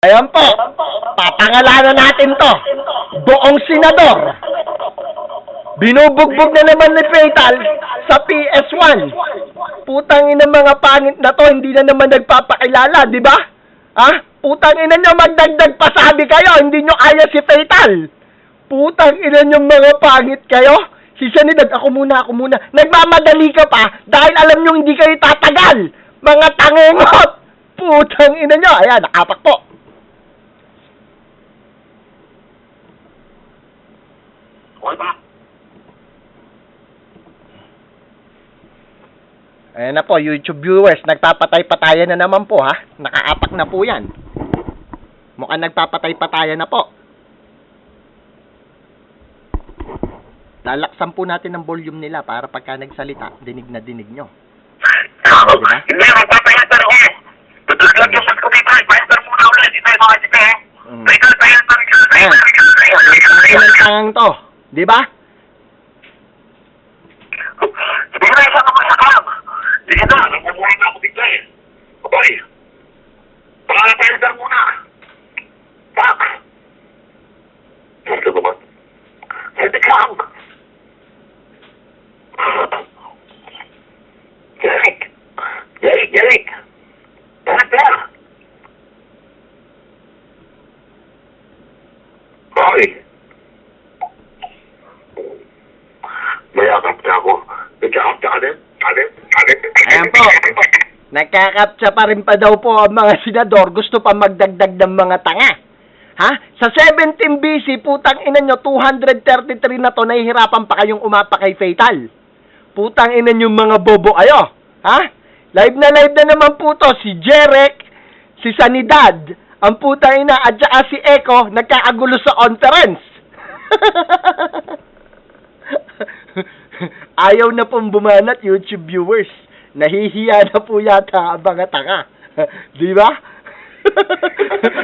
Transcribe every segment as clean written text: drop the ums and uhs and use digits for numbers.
Ayan po, papangalanan natin to. Buong senador. Binubugbog na naman ni Fatal sa PS1. Putang ina mga pangit na to, hindi na naman nagpapakilala, di ba? Ha? Putang ina nyo, magdagdag pasabi kayo, hindi nyo kaya si Fatal. Putang ina nyo mga pangit kayo. Si Sanidad, ako muna. Nagmamadali ka pa dahil alam nyo hindi kayo tatagal. Mga tangengot. Putang ina nyo. Ayan, nakapak po. Ayan na po, YouTube viewers, nagpapatay-patayan na naman po ha. Nakaapak na po yan. Mukhang nagpapatay-patayan na po. Lalaksan po natin ang volume nila para pagka nagsalita, dinig na dinig nyo. Diba? Hindi, magpapayatan ako. Tutulog yung pagkumitan, payatan muna ulit. Ito yung mga sika eh. Ayan, tangang to. Diba? Hindi na isang kamasakam. Sige na, namuhay na ako bigla eh. Okay. Payatan muna. Tak. Ito naman. Ito kang. Derek. Pera. Hoy. Mayakap na ako. Nagkakapta ka din? Ayan po. Nakakaptsa pa rin pa daw po ang mga senador. Gusto pa magdagdag ng mga tanga. Ha? Sa 17 BC, putang ina nyo, 233 na to, nahihirapan pa kayong umapa kay Fatal. Putang ina nyo mga bobo ayo. Ha? Live na naman po to. Si Jeric, si Sanidad, ang putang ina, at saka si Echo, nagkakagulo sa conference. Ayaw na pong bumanat, YouTube viewers. Nahihiya na po yata ang mga tanga. Di ba?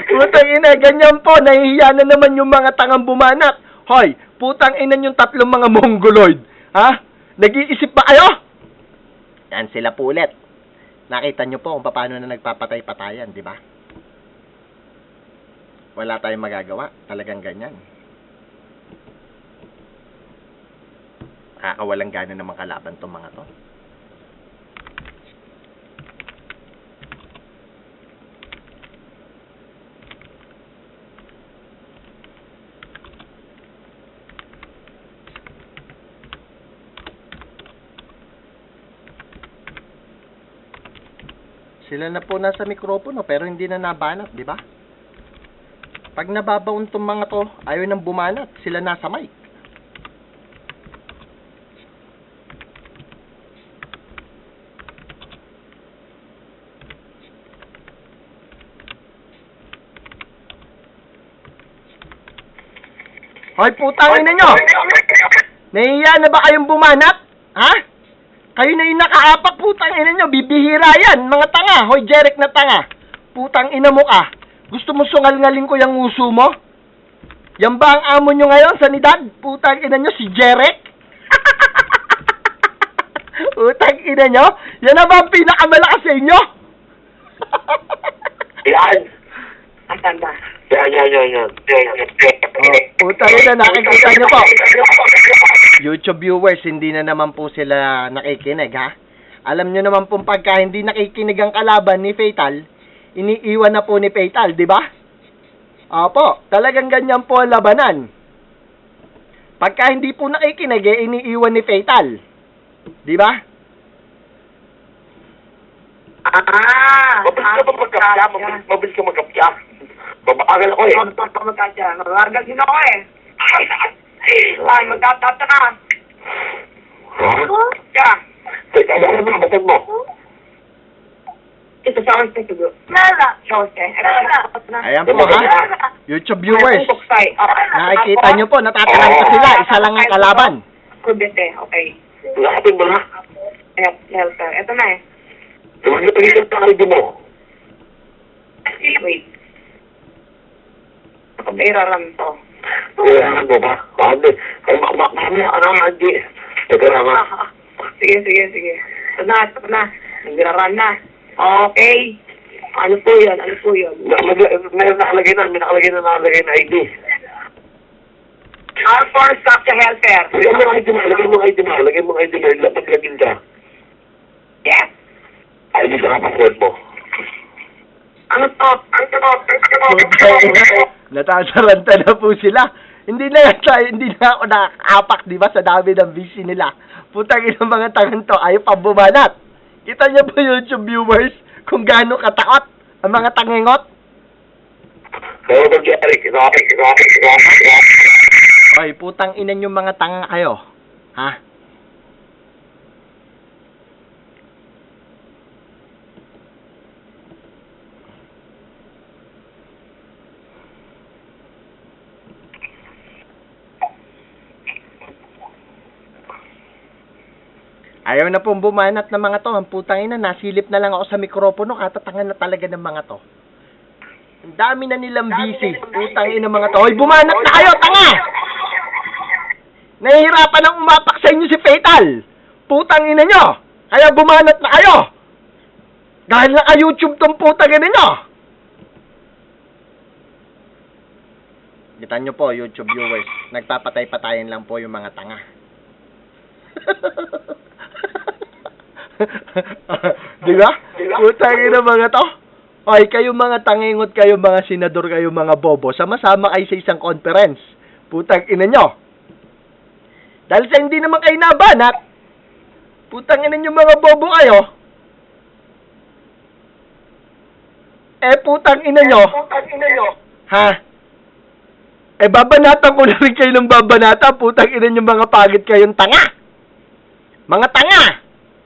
Putang ina, ganyan po. Nahihiya na naman yung mga tangang bumanat. Hoy, putang ina yung tatlong mga mongoloid. Ha? Nag-iisip ba kayo? Yan sila po ulit. Nakita nyo po kung paano na nagpapatay-patayan, di ba? Wala tayong magagawa. Talagang ganyan. Nakakawalang gana naman kalaban tong mga to. Sila na po nasa mikropono pero hindi na nabanat, di ba? Pag nababaon tong mga to, ayaw nang bumanat, sila nasa mic. Hoy, putang ina nyo! Nahihiya na ba kayong bumanat? Ha? Kayo na yung nakaapak, putang ina nyo. Bibihira yan, mga tanga. Hoy, Jeric na tanga. Putang ina mo ka. Gusto mo sungal-ngalin ko yung uso mo? Yan ba ang amo nyo ngayon, Sanidad? Putang ina nyo, si Jeric? Putang ina nyo? Yan na ba ang pinakamalakas sa inyo? Yan. Ang tanda. Yan. Putang ina, nakikita nyo po. YouTube viewers, hindi na naman po sila nakikinig, ha? Alam nyo naman po pagka hindi nakikinig ang kalaban ni Fatal, iniiwan na po ni Fatal, di ba? Opo, talagang ganyan po ang labanan. Pagka hindi po nakikinig, iniiwan ni Fatal. Di ba? Mabilis ka magkapya. Babaagal ako eh. Malargal din ako eh. Ay, magtatata ka. Kaya, ano mo nabatag mo? Ito sa akin sa siguro. Lala. Ayan po, ha? YouTube viewers, nakikita nyo po, natatangan ko sila. Isa lang ang kalaban. Kubete, okay. Nakapin mo na. Helper. Ito na eh. Tumagal na pagiging takaldo mo. Wait. Nakabiraran to. Kailangan mo ba? Bakit? Mamaya ka na, hindi. Ito na nga. Sige. Ito na. Nagbiraran na. Okay. Ano po yun? Ano po yun? May nakalagay na ID. Our force stop to healthcare. Lagay mo ID mo, lapag-lagin ka. Yes. ID sa kapasword mo. Ano to? Natasaranta na po sila. Hindi na ako nakakapak, di ba, sa dami ng busy nila. Putang ina mga tangan to, ayaw pa bumanat. Kita niyo po YouTube viewers kung gaano katakot ang mga tangengot. Kaya mag-Eric, Oy, putang ina yung mga tanga kayo. Ha? Ayaw na pong bumanat ng mga to. Ang putang ina, nasilip na lang ako sa mikropono. Katatangan na talaga ng mga to. Ang dami na nilang busy. Putang ina mga to. Hoy, bumanat na kayo, tanga! Nahihirapan ang umapak sa inyo si Fatal. Putang ina nyo. Kaya bumanat na kayo. Dahil naka-YouTube tong putang ina nyo. Kita nyo po, YouTube viewers. Nagpapatay-patayin lang po yung mga tanga. Di ba? Putang ina mga to. Ay, kayo mga tangingot, kayo mga senador, kayo mga bobo. Sama-sama kayo sa isang conference. Putang ina nyo. Dahil sa hindi naman kayo nabanat, putang ina nyo mga bobo kayo. Putang ina nyo. Ha? Babanatan ko na rin kayo ng babanata. Putang ina nyo mga pagit kayong tanga. Mga tanga.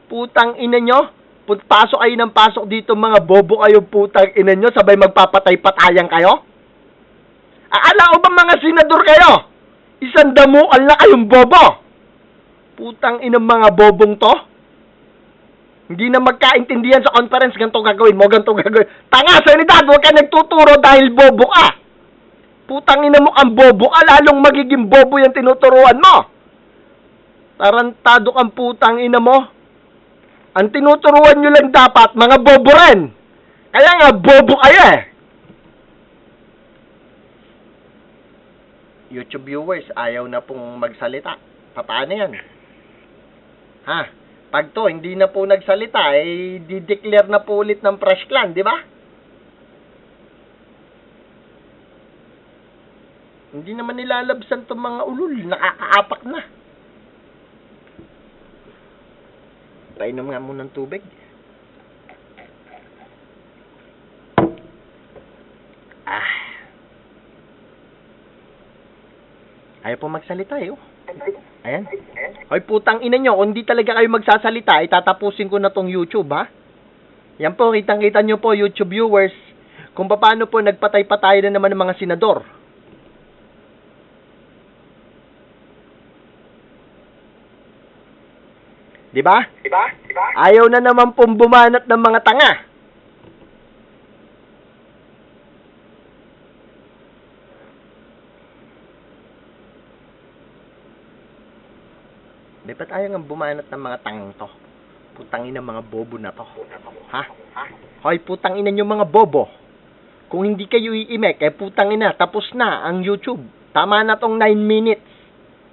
Putang ina nyo. Pasok kayo ng pasok dito mga bobo kayo, putang ina nyo. Sabay magpapatay-patayan kayo. Aala ko ba mga senador kayo? Isang damukan na kayong bobo. Putang ina mga bobong to. Hindi na magkaintindihan sa conference. Ganito gagawin mo, ganito gagawin. Tanga, sanidad, huwag ka nagtuturo dahil bobo ka. Putang ina mo kang bobo ka, lalong magiging bobo yung tinuturuan mo. Tarantado kang putang ina mo. Ang tinuturuan nyo lang dapat, mga bobo rin. Kaya nga, bobo kayo eh. YouTube viewers, ayaw na pong magsalita. Paano yan? Ha? Pag to, hindi na po nagsalita, di-declare na po ulit ng fresh clan, di ba? Hindi naman nilalabsan itong mga ulul. Nakakaapak na. Painom nga muna ng tubig. Ayaw po magsalita eh. Oh. Ayan. Hoy, putang ina nyo. Kung hindi talaga kayo magsasalita, itatapusin ko na tong YouTube, ha? Yan po, kitang-kita nyo po, YouTube viewers, kung paano po nagpatay-patay na naman ng mga senador. Diba? Ayaw na naman pong bumanat ng mga tanga. Di ba't ayaw nga bumanat ng mga tangang to? Putangin ng mga bobo na to. Ha? Hoy, putangin nyo mga bobo. Kung hindi kayo iimek, putangin na, tapos na ang YouTube. Tama na tong 9 minutes.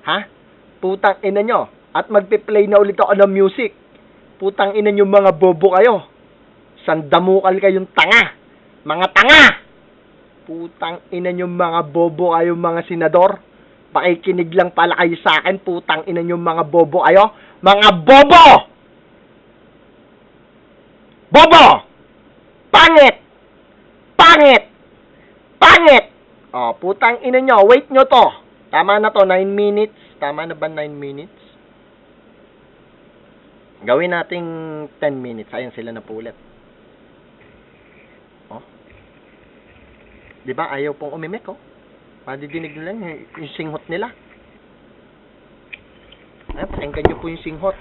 Ha? Putangin nyo. At magpe-play na ulit ako ng music. Putangin nyo mga bobo kayo. Sandamukal kayong tanga. Mga tanga! Putangin nyo mga bobo kayo mga senador. Pakikinig lang pala kayo sa akin, putang ina nyo mga bobo kayo. Mga bobo! Bobo! Pangit! Pangit! Pangit! O, putang ina nyo, wait nyo to. Tama na to, 9 minutes. Tama na ba 9 minutes? Gawin nating 10 minutes. Ayan sila na po ulit. O. Diba, ayaw pong umimik, oh. Madidinig nyo lang yung singhot nila. Ayan, pakinggan nyo po yung singhot.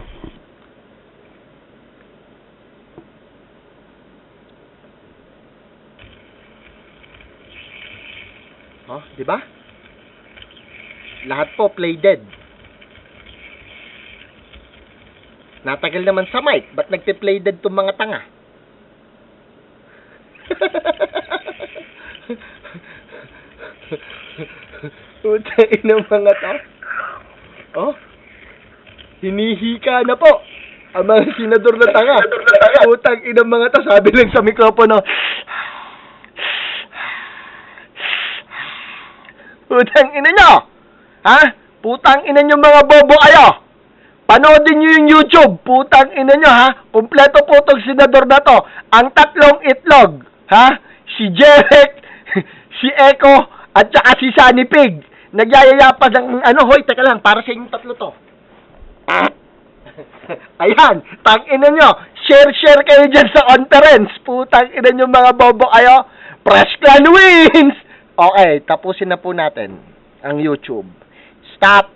Oh, di ba? Lahat po play dead. Natagal naman sa mic. Ba't nagpe-play dead tong mga tanga? Putang ina mga to. Oh? Hinihika na po ang mga senador na tanga. Putang ina mga to, sabi lang sa mikropono. Putang ina nyo! Ha? Putang ina nyo mga bobo kayo! Panoodin nyo yung YouTube! Putang ina nyo ha! Kompleto po itong senador na to. Ang tatlong itlog. Ha? Si Jeric, si Echo, at saka si Sunny Pig. Nagyayayapas ng ano, hoy, teka lang, para sa inyong tatlo to. Ayan, tang ina nyo. Share kayo dyan sa conference. Putang ina nyo mga bobo kayo. Fresh Clan wins! Okay, tapusin na po natin ang YouTube. Stop.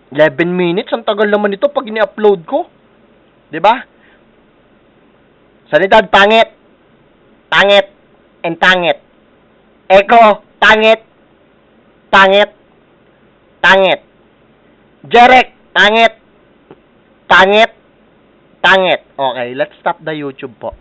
11 minutes, ang tagal naman ito pag ini-upload ko. 'Di ba? Sanidad, pangit. Pangit. And tangit. Echo, pangit. Pangit. Pangit. Jeric, pangit. Pangit. Pangit. Okay, let's stop the YouTube po.